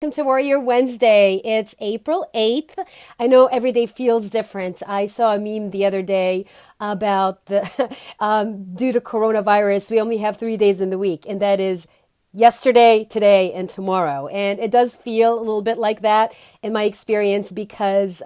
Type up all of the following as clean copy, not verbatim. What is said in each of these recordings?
Welcome to Warrior Wednesday. It's April 8th. I know every day feels different. I saw a meme the other day about due to coronavirus, we only have 3 days in the week, and that is yesterday, today, and tomorrow. And it does feel a little bit like that in my experience because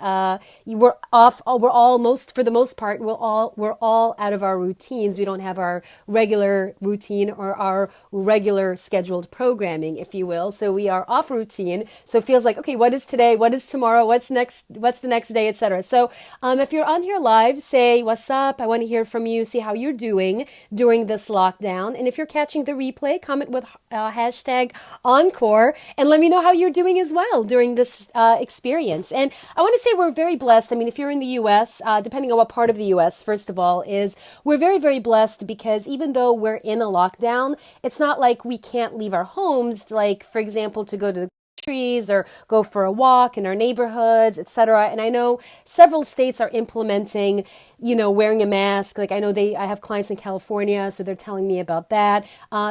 we're off. We're all most, for the most part, we're all out of our routines. We don't have our regular routine or our regular scheduled programming, if you will. So we are off routine. So it feels like, okay, what is today? What is tomorrow? What's next? What's the next day, etc. So if you're on here live, say what's up. I want to hear from you. See how you're doing during this lockdown. And if you're catching the replay, comment with hashtag encore and let me know how you're doing as well during this experience. And I want to say we're very blessed. I mean, if you're in the US, depending on what part of the US, first of all, is we're very, very blessed because even though we're in a lockdown, it's not like we can't leave our homes, like, for example, to go to the trees or go for a walk in our neighborhoods, etc. And I know several states are implementing, wearing a mask. Like I have clients in California, so they're telling me about that.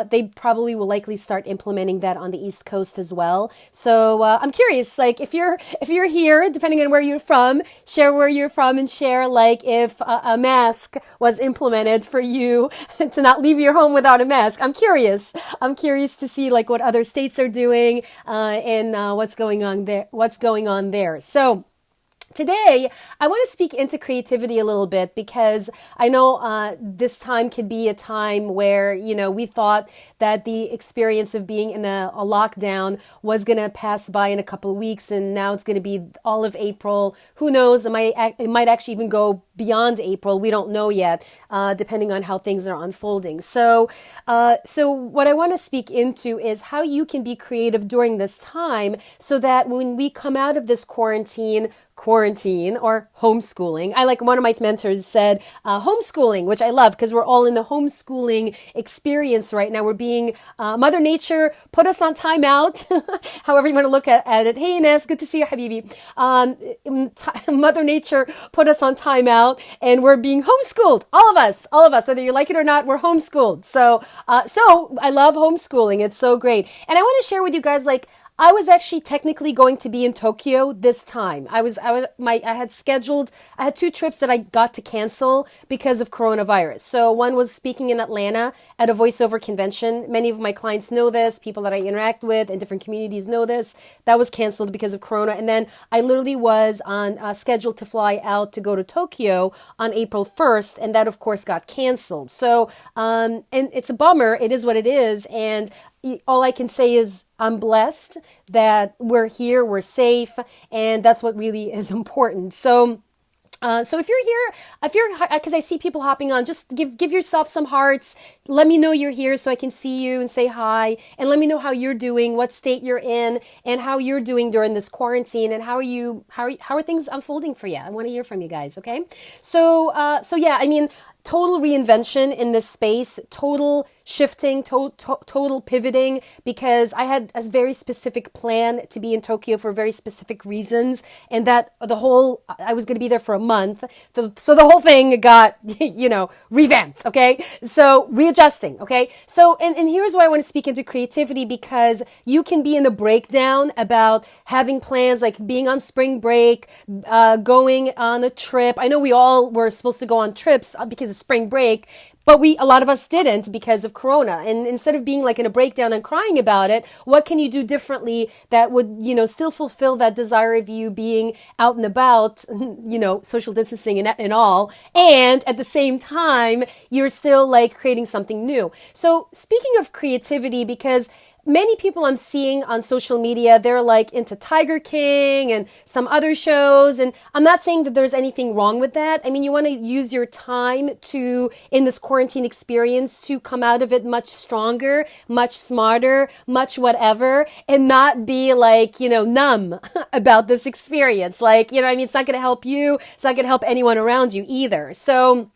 They probably will likely start implementing that on the East Coast as well. So I'm curious, like if you're here, depending on where you're from, share where you're from and share like if a mask was implemented for you to not leave your home without a mask. I'm curious. I'm curious to see like what other states are doing and what's going on there. So today, I want to speak into creativity a little bit because I know this time could be a time where, we thought that the experience of being in a lockdown was going to pass by in a couple of weeks, and now it's going to be all of April. Who knows? It might actually even go beyond April. We don't know yet, depending on how things are unfolding. So what I want to speak into is how you can be creative during this time so that when we come out of this quarantine or homeschooling. I like one of my mentors said homeschooling, which I love because we're all in the homeschooling experience right now. We're being Mother Nature put us on timeout, however you want to look at it. Hey Ines, good to see you, Habibi. Mother Nature put us on timeout, and we're being homeschooled. All of us, whether you like it or not, we're homeschooled. So I love homeschooling. It's so great, and I want to share with you guys like. I was actually technically going to be in Tokyo this time. I had two trips that I got to cancel because of coronavirus. So one was speaking in Atlanta at a voiceover convention. Many of my clients know this, people that I interact with in different communities know this. That was canceled because of Corona. And then I literally was on scheduled to fly out to go to Tokyo on April 1st. And that of course got canceled. So, and it's a bummer. It is what it is. And all I can say is I'm blessed that we're here, we're safe, and that's what really is important. So if you're here, because I see people hopping on, just give yourself some hearts. Let me know you're here so I can see you and say hi, and let me know how you're doing, what state you're in, and how you're doing during this quarantine, and how are things unfolding for you. I want to hear from you guys. Okay, so yeah, I mean, total reinvention in this space, total shifting, total pivoting, because I had a very specific plan to be in Tokyo for very specific reasons, and that I was going to be there for a month. So the whole thing got, revamped. Okay. So readjusting. Okay. So, and here's why I want to speak into creativity, because you can be in the breakdown about having plans, like being on spring break, going on a trip. I know we all were supposed to go on trips because of spring break, but a lot of us didn't because of Corona. And instead of being like in a breakdown and crying about it, what can you do differently that would, still fulfill that desire of you being out and about, social distancing and all. And at the same time, you're still like creating something new. So speaking of creativity, because many people I'm seeing on social media, they're like into Tiger King and some other shows. And I'm not saying that there's anything wrong with that. I mean, you want to use your time in this quarantine experience, to come out of it much stronger, much smarter, much whatever, and not be like, numb about this experience. Like, I mean, it's not going to help you. It's not going to help anyone around you either. So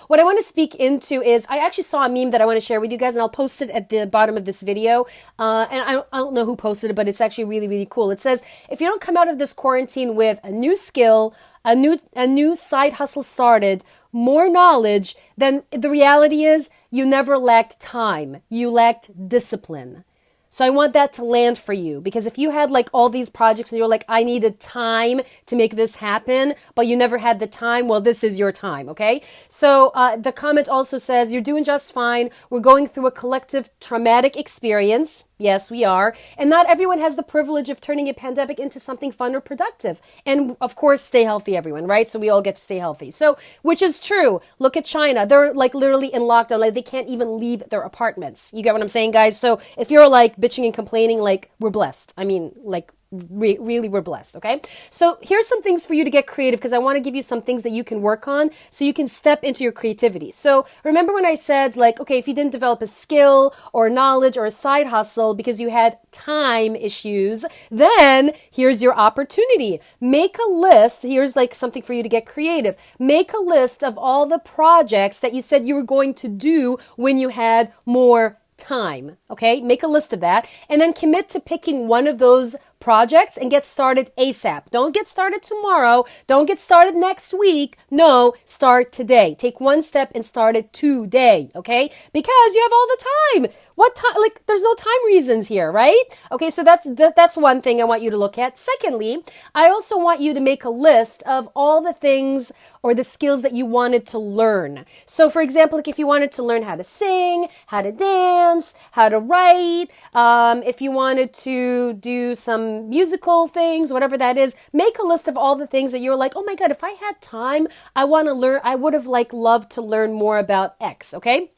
what I want to speak into is, I actually saw a meme that I want to share with you guys, and I'll post it at the bottom of this video. And I don't know who posted it, but it's actually really, really cool. It says, if you don't come out of this quarantine with a new skill, a new side hustle started, more knowledge, then the reality is you never lacked time. You lacked discipline. So I want that to land for you, because if you had like all these projects and you're like, I needed time to make this happen, but you never had the time, well, this is your time, okay? So the comment also says, you're doing just fine. We're going through a collective traumatic experience. Yes, we are. And not everyone has the privilege of turning a pandemic into something fun or productive. And of course, stay healthy, everyone, right? So we all get to stay healthy. So, which is true. Look at China. They're like literally in lockdown. Like they can't even leave their apartments. You get what I'm saying, guys? So if you're like bitching and complaining, like we're blessed. I mean, like really we're blessed. Okay, so here's some things for you to get creative, because I want to give you some things that you can work on so you can step into your creativity. So remember when I said, like, okay, if you didn't develop a skill or knowledge or a side hustle because you had time issues, then here's your opportunity. Make a list. Here's like something for you to get creative. Make a list of all the projects that you said you were going to do when you had more time. Okay, make a list of that and then commit to picking one of those projects and get started ASAP. Don't get started tomorrow. Don't get started next week. No, start today. Take one step and start it today. Okay, because you have all the time. What time? Like, there's no time reasons here, right? Okay, so that's one thing I want you to look at. Secondly, I also want you to make a list of all the things or the skills that you wanted to learn. So for example, like if you wanted to learn how to sing, how to dance, how to write, if you wanted to do some musical things, whatever that is, make a list of all the things that you're like, oh my God, if I had time, I want to learn, I would have like loved to learn more about X, okay?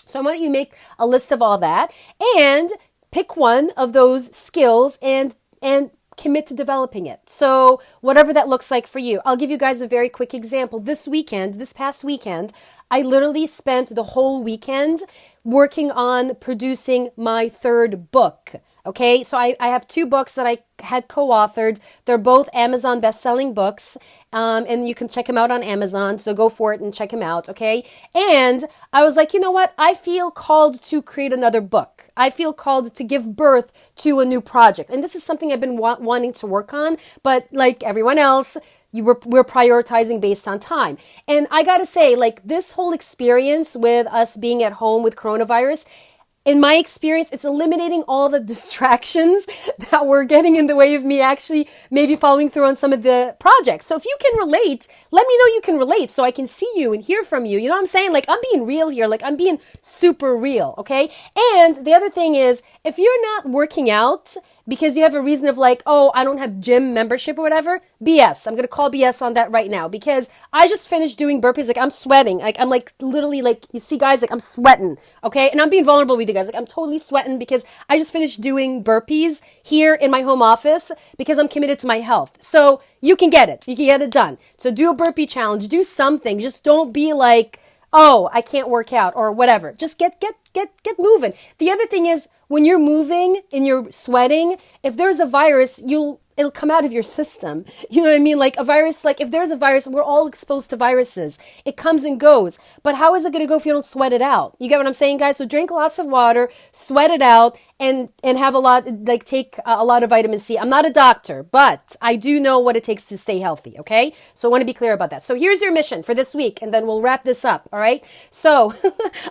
So why don't you make a list of all that and pick one of those skills and commit to developing it. So whatever that looks like for you. I'll give you guys a very quick example. This past weekend, I literally spent the whole weekend working on producing my third book. Okay, so I have two books that I had co-authored. They're both Amazon best-selling books, and you can check them out on Amazon. So go for it and check them out, okay? And I was like, you know what? I feel called to create another book. I feel called to give birth to a new project. And this is something I've been wanting to work on, but like everyone else, we're prioritizing based on time. And I gotta say, like this whole experience with us being at home with coronavirus, in my experience, it's eliminating all the distractions that were getting in the way of me actually maybe following through on some of the projects. So if you can relate, let me know you can relate so I can see you and hear from you. You know what I'm saying? Like, I'm being real here. Like, I'm being super real, okay? And the other thing is, if you're not working out because you have a reason of like, oh, I don't have gym membership or whatever, BS. I'm going to call BS on that right now, because I just finished doing burpees. Like, I'm sweating. Like, I'm like literally like, you see guys, like I'm sweating. Okay. And I'm being vulnerable with you guys. Like, I'm totally sweating because I just finished doing burpees here in my home office because I'm committed to my health. So you can get it. You can get it done. So do a burpee challenge, do something. Just don't be like, oh, I can't work out or whatever. Just get moving. The other thing is, when you're moving and you're sweating, if there's a virus, it'll come out of your system. You know what I mean? Like a virus, like if there's a virus, we're all exposed to viruses. It comes and goes. But how is it going to go if you don't sweat it out? You get what I'm saying, guys? So drink lots of water, sweat it out, and have a lot, like take a lot of vitamin C. I'm not a doctor, but I do know what it takes to stay healthy, okay? So I want to be clear about that. So here's your mission for this week, and then we'll wrap this up, all right? So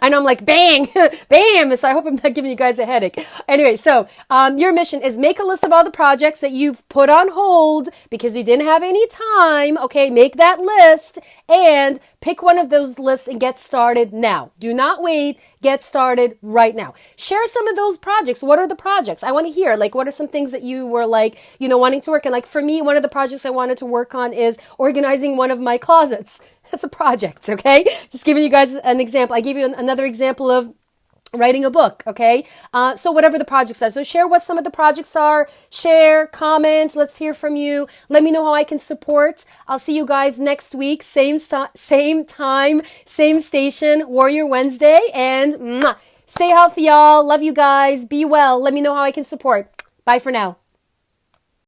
I know I'm like, bang, bam. So I hope I'm not giving you guys a headache. Anyway, so your mission is make a list of all the projects that you've put on hold because you didn't have any time, okay? Make that list and pick one of those lists and get started now. Do not wait. Get started right now. Share some of those projects. What are the projects? I want to hear, like, what are some things that you were like, you know, wanting to work on? Like for me, one of the projects I wanted to work on is organizing one of my closets. That's a project, okay? Just giving you guys an example. I gave you another example of writing a book, okay? So whatever the projects are. So share what some of the projects are. Share, comment. Let's hear from you. Let me know how I can support. I'll see you guys next week. Same time, same station, Warrior Wednesday. And stay healthy, y'all. Love you guys. Be well. Let me know how I can support. Bye for now.